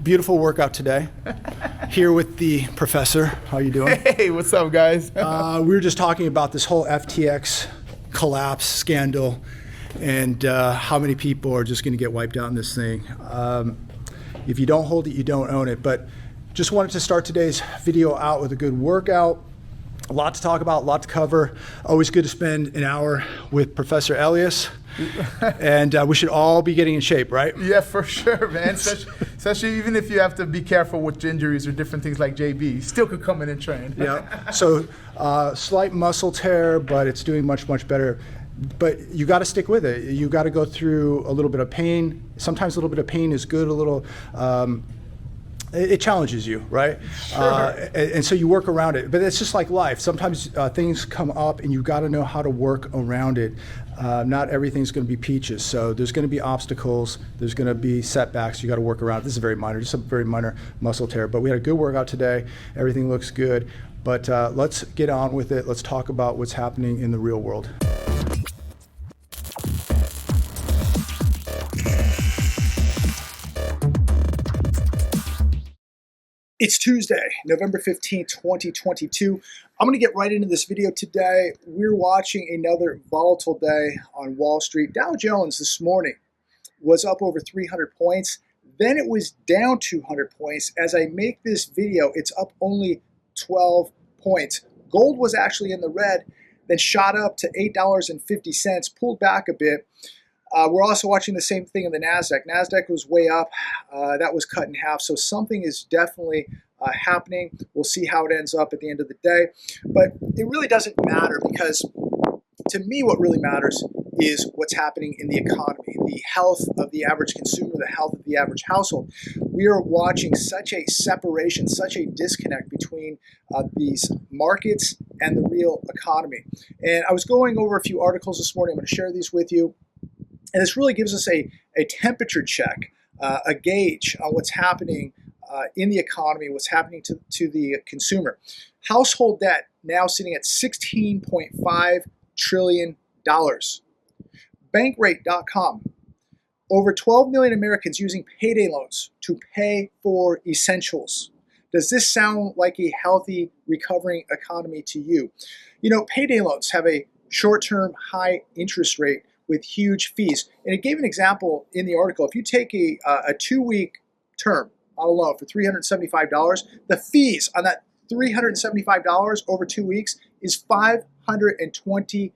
Beautiful workout today. Here with the professor. How you doing? Hey, what's up, guys? We were just talking about this whole FTX collapse scandal and how many people are just going to get wiped out in this thing. If you don't hold it, you don't own it. But just wanted to start today's video out with a good workout. A lot to talk about, a lot to cover. Always good to spend an hour with Professor Elias. And we should all be getting in shape, right? Yeah, for sure, man. Especially even if you have to be careful with injuries or different things like JB, you still could come in and train. Yeah. So slight muscle tear, but it's doing much, much better. But you got to stick with it. You got to go through a little bit of pain. Sometimes a little bit of pain is good. A little. It challenges you, right? Sure. And so you work around it. But it's just like life. Sometimes things come up and you got to know how to work around it. Not everything's going to be peaches. So there's going to be obstacles. There's going to be setbacks. You got to work around it. This is very minor, just a very minor muscle tear. But we had a good workout today. Everything looks good. But let's get on with it. Let's talk about what's happening in the real world. It's Tuesday, November 15th, 2022. I'm going to get right into this video today. We're watching another volatile day on Wall Street. Dow Jones this morning was up over 300 points. Then it was down 200 points. As I make this video, it's up only 12 points. Gold was actually in the red, then shot up to $8.50, pulled back a bit. We're also watching the same thing in the NASDAQ. NASDAQ was way up. That was cut in half. So something is definitely happening. We'll see how it ends up at the end of the day. But it really doesn't matter because to me what really matters is what's happening in the economy, the health of the average consumer, the health of the average household. We are watching such a separation, such a disconnect between these markets and the real economy. And I was going over a few articles this morning. I'm going to share these with you. And this really gives us a temperature check, a gauge on what's happening in the economy, what's happening to the consumer. Household debt now sitting at $16.5 trillion. Bankrate.com, over 12 million Americans using payday loans to pay for essentials. Does this sound like a healthy, recovering economy to you? You know, payday loans have a short-term high interest rate with huge fees. And it gave an example in the article. If you take a 2-week term on a loan for $375, the fees on that $375 over 2 weeks is $520.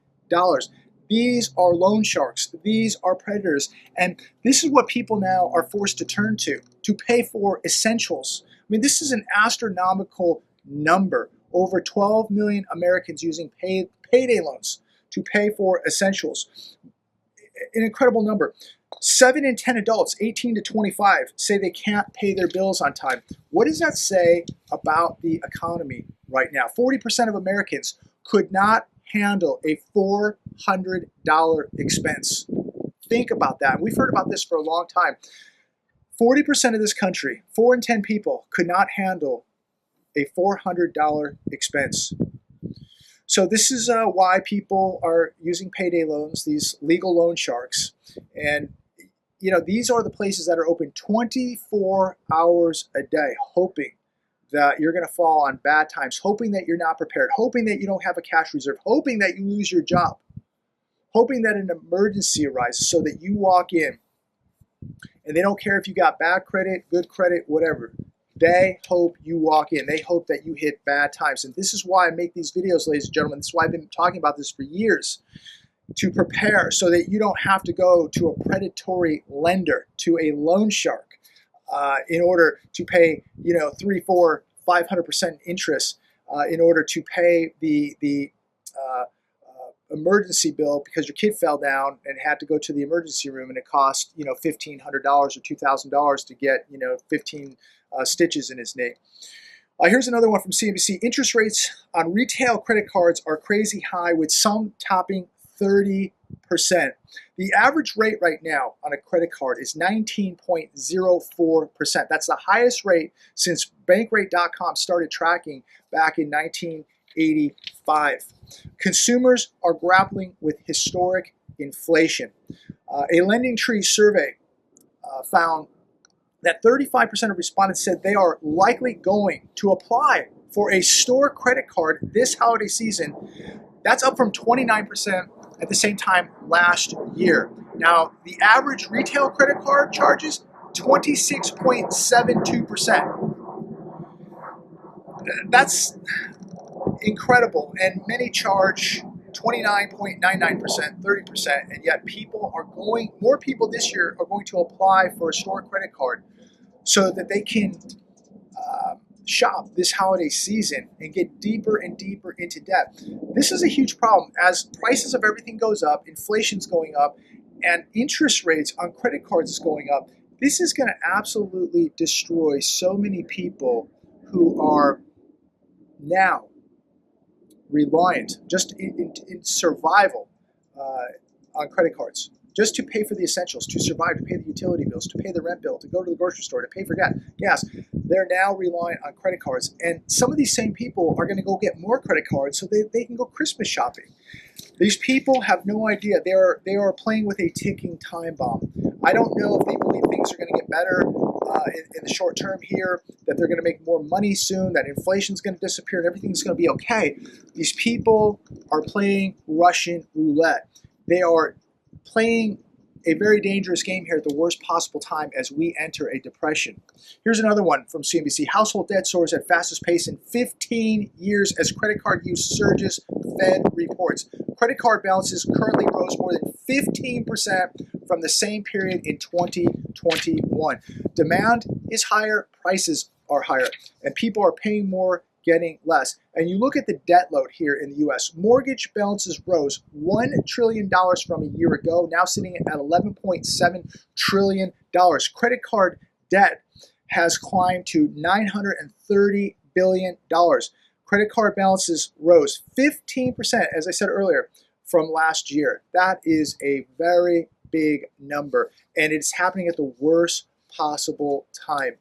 These are loan sharks. These are predators. And this is what people now are forced to turn to pay for essentials. I mean, this is an astronomical number. Over 12 million Americans using payday loans to pay for essentials. An incredible number. 7 in 10 adults, 18 to 25, say they can't pay their bills on time. What does that say about the economy right now? 40% of Americans could not handle a $400 expense. Think about that. We've heard about this for a long time. 40% of this country, 4 in 10 people, could not handle a $400 expense. So this is why people are using payday loans, these legal loan sharks. And, you know, these are the places that are open 24 hours a day, hoping that you're going to fall on bad times, hoping that you're not prepared, hoping that you don't have a cash reserve, hoping that you lose your job, hoping that an emergency arises so that you walk in. And they don't care if you got bad credit, good credit, whatever. They hope you walk in. They hope that you hit bad times. And this is why I make these videos, ladies and gentlemen. This is why I've been talking about this for years, to prepare so that you don't have to go to a predatory lender, to a loan shark, in order to pay, 3, 4, 500% interest in order to pay the emergency bill because your kid fell down and had to go to the emergency room and it cost, $1,500 or $2,000 to get, 15 stitches in his knee. Here's another one from CNBC. Interest rates on retail credit cards are crazy high, with some topping 30%. The average rate right now on a credit card is 19.04%. That's the highest rate since Bankrate.com started tracking back in 1985. Consumers are grappling with historic inflation. A LendingTree survey found that 35% of respondents said they are likely going to apply for a store credit card this holiday season. That's up from 29% at the same time last year. Now, the average retail credit card charges 26.72%. That's incredible, and many charge 29.99%, 30%, and yet more people this year are going to apply for a store credit card so that they can shop this holiday season and get deeper and deeper into debt. This is a huge problem as prices of everything goes up, inflation's going up, and interest rates on credit cards is going up. This is going to absolutely destroy so many people who are now reliant just in survival on credit cards, just to pay for the essentials, to survive, to pay the utility bills, to pay the rent bill, to go to the grocery store, to pay for gas. They're now reliant on credit cards. And some of these same people are going to go get more credit cards so they can go Christmas shopping. These people have no idea. They are playing with a ticking time bomb. I don't know if they believe things are going to get better in the short term here, that they're going to make more money soon, that inflation's going to disappear and everything's going to be okay. These people are playing Russian roulette. They are playing a very dangerous game here at the worst possible time as we enter a depression. Here's another one from CNBC. Household debt soars at fastest pace in 15 years as credit card use surges, Fed reports. Credit card balances currently rose more than 15% from the same period in 2021. Demand is higher, prices are higher, and people are paying more, getting less. And you look at the debt load here in the U.S. Mortgage balances rose $1 trillion from a year ago, now sitting at $11.7 trillion. Credit card debt has climbed to $930 billion. Credit card balances rose 15%, as I said earlier, from last year. That is a very big number, and it's happening at the worst possible time.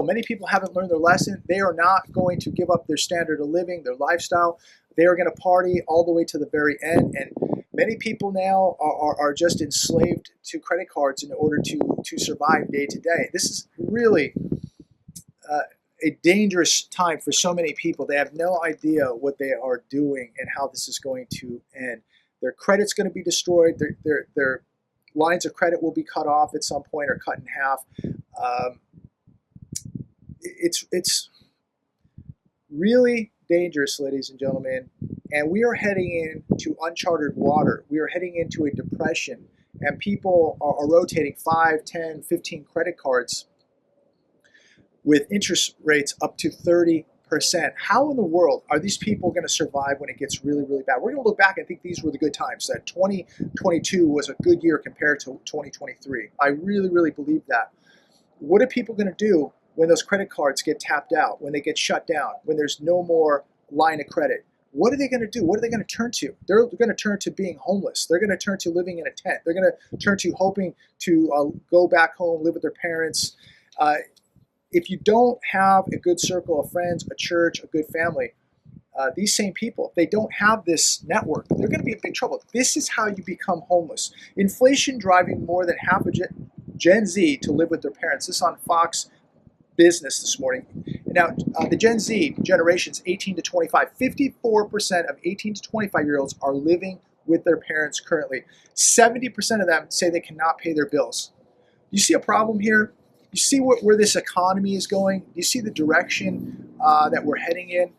Many people haven't learned their lesson. They are not going to give up their standard of living, their lifestyle. They are going to party all the way to the very end. And many people now are just enslaved to credit cards in order to survive day to day. This is really a dangerous time for so many people. They have no idea what they are doing and how this is going to end. Their credit's going to be destroyed. Their lines of credit will be cut off at some point or cut in half. It's really dangerous, ladies and gentlemen, and we are heading into uncharted water. We are heading into a depression, and people are rotating 5, 10, 15 credit cards with interest rates up to 30%. How in the world are these people going to survive when it gets really, really bad? We're going to look back and think these were the good times, that 2022 was a good year compared to 2023. I really, really believe that. What are people going to do when those credit cards get tapped out, when they get shut down, when there's no more line of credit? What are they going to do? What are they going to turn to? They're going to turn to being homeless. They're going to turn to living in a tent. They're going to turn to hoping to go back home, live with their parents. If you don't have a good circle of friends, a church, a good family, these same people, if they don't have this network, they're going to be in big trouble. This is how you become homeless. Inflation driving more than half of Gen Z to live with their parents. This is on Fox Business this morning. Now, the Gen Z generations, 18 to 25, 54% of 18 to 25-year-olds are living with their parents currently. 70% of them say they cannot pay their bills. You see a problem here? You see where this economy is going? You see the direction that we're heading in?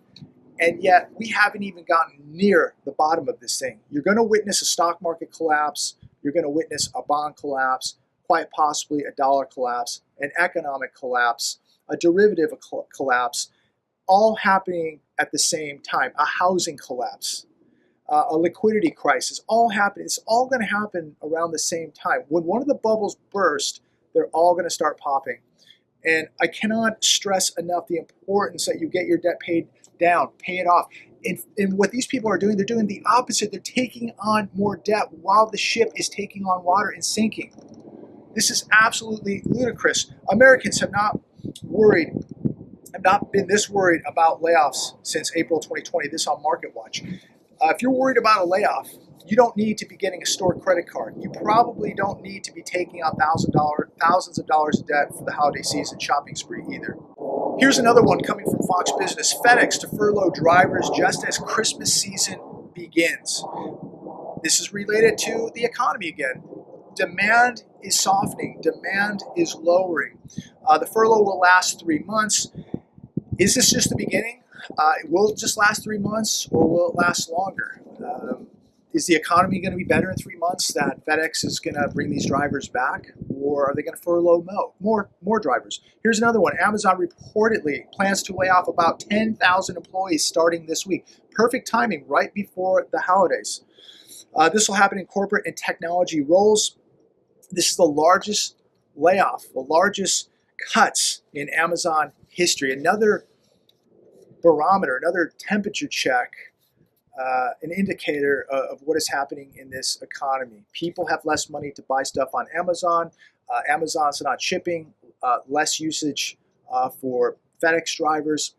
And yet, we haven't even gotten near the bottom of this thing. You're going to witness a stock market collapse. You're going to witness a bond collapse, quite possibly a dollar collapse, an economic collapse, a derivative collapse, all happening at the same time. A housing collapse, a liquidity crisis, all happening. It's all going to happen around the same time. When one of the bubbles burst, they're all going to start popping. And I cannot stress enough the importance that you get your debt paid down, pay it off. And what these people are doing, they're doing the opposite. They're taking on more debt while the ship is taking on water and sinking. This is absolutely ludicrous. Americans have not been this worried about layoffs since April 2020. This on Market Watch. If you're worried about a layoff, You don't need to be getting a store credit card. You probably don't need to be taking out thousands of dollars of debt for the holiday season shopping spree either. Here's another one coming from Fox Business. FedEx to furlough drivers just as Christmas season begins. This is related to the economy again. Demand is softening. Demand is lowering. The furlough will last 3 months. Is this just the beginning? Will it just last 3 months, or will it last longer? Is the economy going to be better in 3 months that FedEx is going to bring these drivers back, or are they going to furlough more drivers? Here's another one. Amazon reportedly plans to lay off about 10,000 employees starting this week. Perfect timing, right before the holidays. This will happen in corporate and technology roles. This is the largest layoff, the largest cuts in Amazon history. Another barometer, another temperature check, an indicator of what is happening in this economy. People have less money to buy stuff on Amazon. Amazon's not shipping, less usage for FedEx drivers.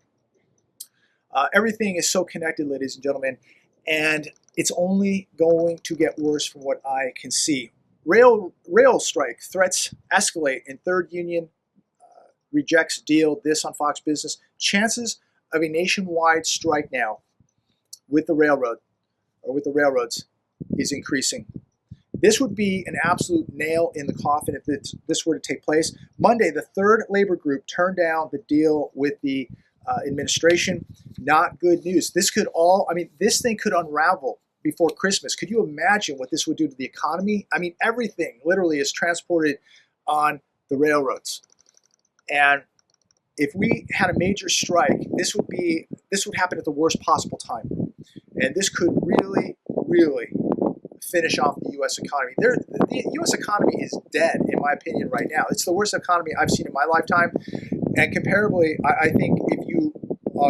Everything is so connected, ladies and gentlemen, and it's only going to get worse from what I can see. Rail strike threats escalate, and third union rejects deal. This on Fox Business. Chances of a nationwide strike now with the railroads is increasing. This would be an absolute nail in the coffin if this were to take place. Monday, the third labor group turned down the deal with the administration. Not good news. This thing could unravel before Christmas. Could you imagine what this would do to the economy? I mean, everything literally is transported on the railroads. And if we had a major strike, this would happen at the worst possible time. And this could really, really finish off the U.S. economy. The U.S. economy is dead, in my opinion, right now. It's the worst economy I've seen in my lifetime. And comparably, I think if you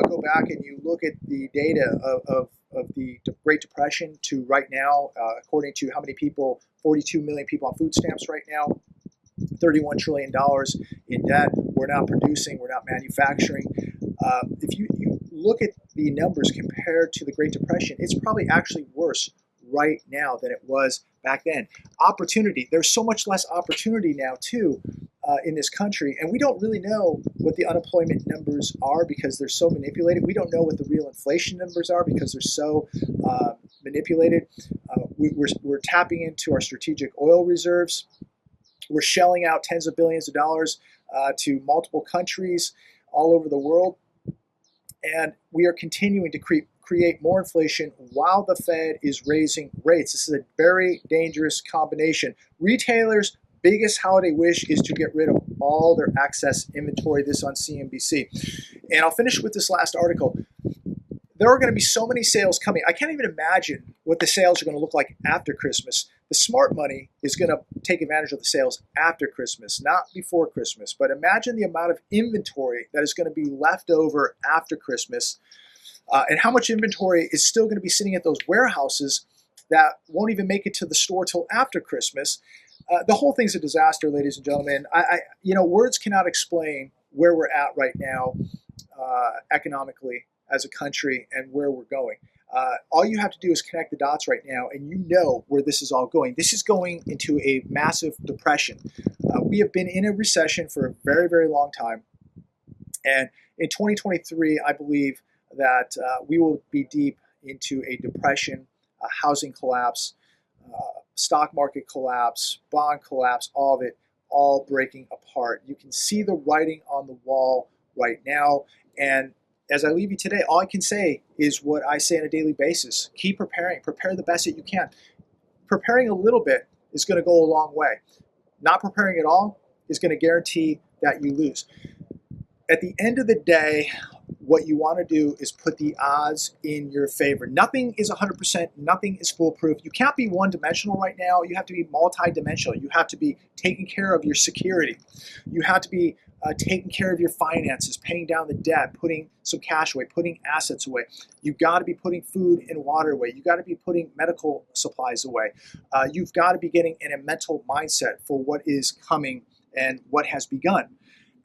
go back and you look at the data of the Great Depression to right now, according to how many people, 42 million people on food stamps right now, $31 trillion in debt. We're not producing, we're not manufacturing. If you look at the numbers compared to the Great Depression, it's probably actually worse right now than it was back then. Opportunity, there's so much less opportunity now too in this country, and we don't really know what the unemployment numbers are because they're so manipulated. We don't know what the real inflation numbers are because they're so manipulated. We're tapping into our strategic oil reserves. We're shelling out tens of billions of dollars to multiple countries all over the world. And we are continuing to create more inflation while the Fed is raising rates. This is a very dangerous combination. Retailers' biggest holiday wish is to get rid of all their excess inventory. This on CNBC. And I'll finish with this last article. There are going to be so many sales coming. I can't even imagine what the sales are going to look like after Christmas. The smart money is going to take advantage of the sales after Christmas, not before Christmas. But imagine the amount of inventory that is going to be left over after Christmas, and how much inventory is still going to be sitting at those warehouses that won't even make it to the store till after Christmas. The whole thing's a disaster, ladies and gentlemen. Words cannot explain where we're at right now economically as a country and where we're going. All you have to do is connect the dots right now, and you know where this is all going. This is going into a massive depression. We have been in a recession for a very, very long time. And in 2023, I believe that we will be deep into a depression, a housing collapse, stock market collapse, bond collapse, all of it, all breaking apart. You can see the writing on the wall right now. And as I leave you today, all I can say is what I say on a daily basis. Keep preparing. Prepare the best that you can. Preparing a little bit is going to go a long way. Not preparing at all is going to guarantee that you lose. At the end of the day, what you want to do is put the odds in your favor. Nothing is 100%. Nothing is foolproof. You can't be one-dimensional right now. You have to be multi-dimensional. You have to be taking care of your security. You have to be taking care of your finances, paying down the debt, putting some cash away, putting assets away. You've got to be putting food and water away. You've got to be putting medical supplies away. You've got to be getting in a mental mindset for what is coming and what has begun.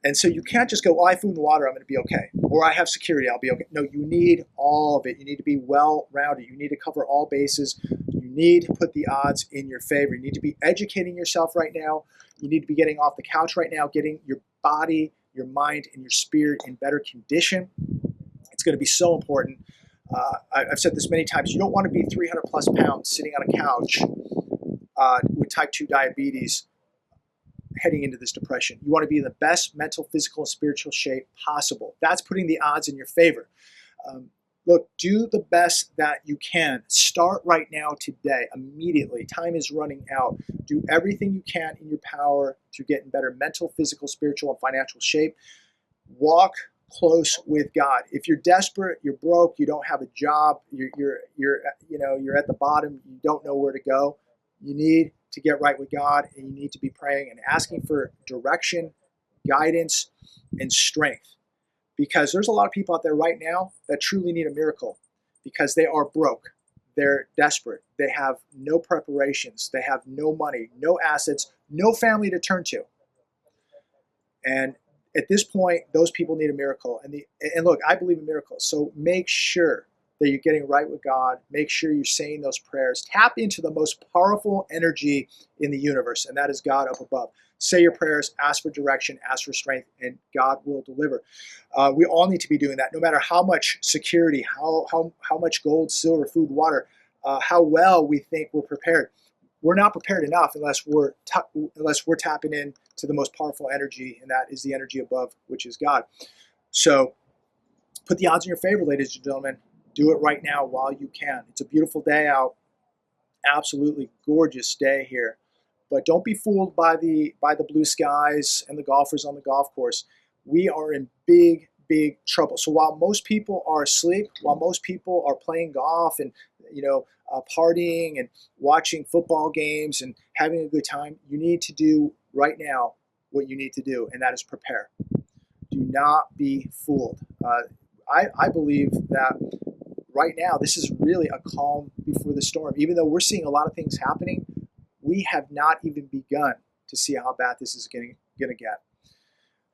And so you can't just go, well, I have food and water, I'm going to be okay. Or I have security, I'll be okay. No, you need all of it. You need to be well-rounded. You need to cover all bases. You need to put the odds in your favor. You need to be educating yourself right now. You need to be getting off the couch right now, getting your body, your mind, and your spirit in better condition. It's going to be so important. I've said this many times. You don't want to be 300 plus pounds sitting on a couch with type 2 diabetes heading into this depression. You want to be in the best mental, physical, and spiritual shape possible. That's putting the odds in your favor. Look, do the best that you can. Start right now today, immediately. Time is running out. Do everything you can in your power to get in better mental, physical, spiritual, and financial shape. Walk close with God. If you're desperate, you're broke, you don't have a job, you're at the bottom, you don't know where to go, you need to get right with God, and you need to be praying and asking for direction, guidance, and strength. Because there's a lot of people out there right now that truly need a miracle because they are broke. They're desperate. They have no preparations. They have no money, no assets, no family to turn to. And at this point, those people need a miracle. And look, I believe in miracles. So make sure that you're getting right with God. Make sure you're saying those prayers. Tap into the most powerful energy in the universe, and that is God up above. Say your prayers, ask for direction, ask for strength, and God will deliver. We all need to be doing that, no matter how much security, how much gold, silver, food, water, how well we think we're prepared. We're not prepared enough unless we're tapping in to the most powerful energy, and that is the energy above, which is God. So put the odds in your favor, ladies and gentlemen. Do it right now while you can. It's a beautiful day out. Absolutely gorgeous day here. But don't be fooled by the blue skies and the golfers on the golf course. We are in big, big trouble. So while most people are asleep, while most people are playing golf and partying and watching football games and having a good time, you need to do right now what you need to do, and that is prepare. Do not be fooled. I believe that right now this is really a calm before the storm. Even though we're seeing a lot of things happening, we have not even begun to see how bad this is going to get.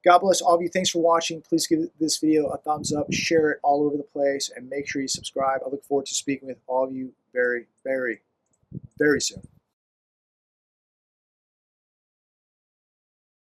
God bless all of you. Thanks for watching. Please give this video a thumbs up, share it all over the place, and make sure you subscribe. I look forward to speaking with all of you very, very, very soon.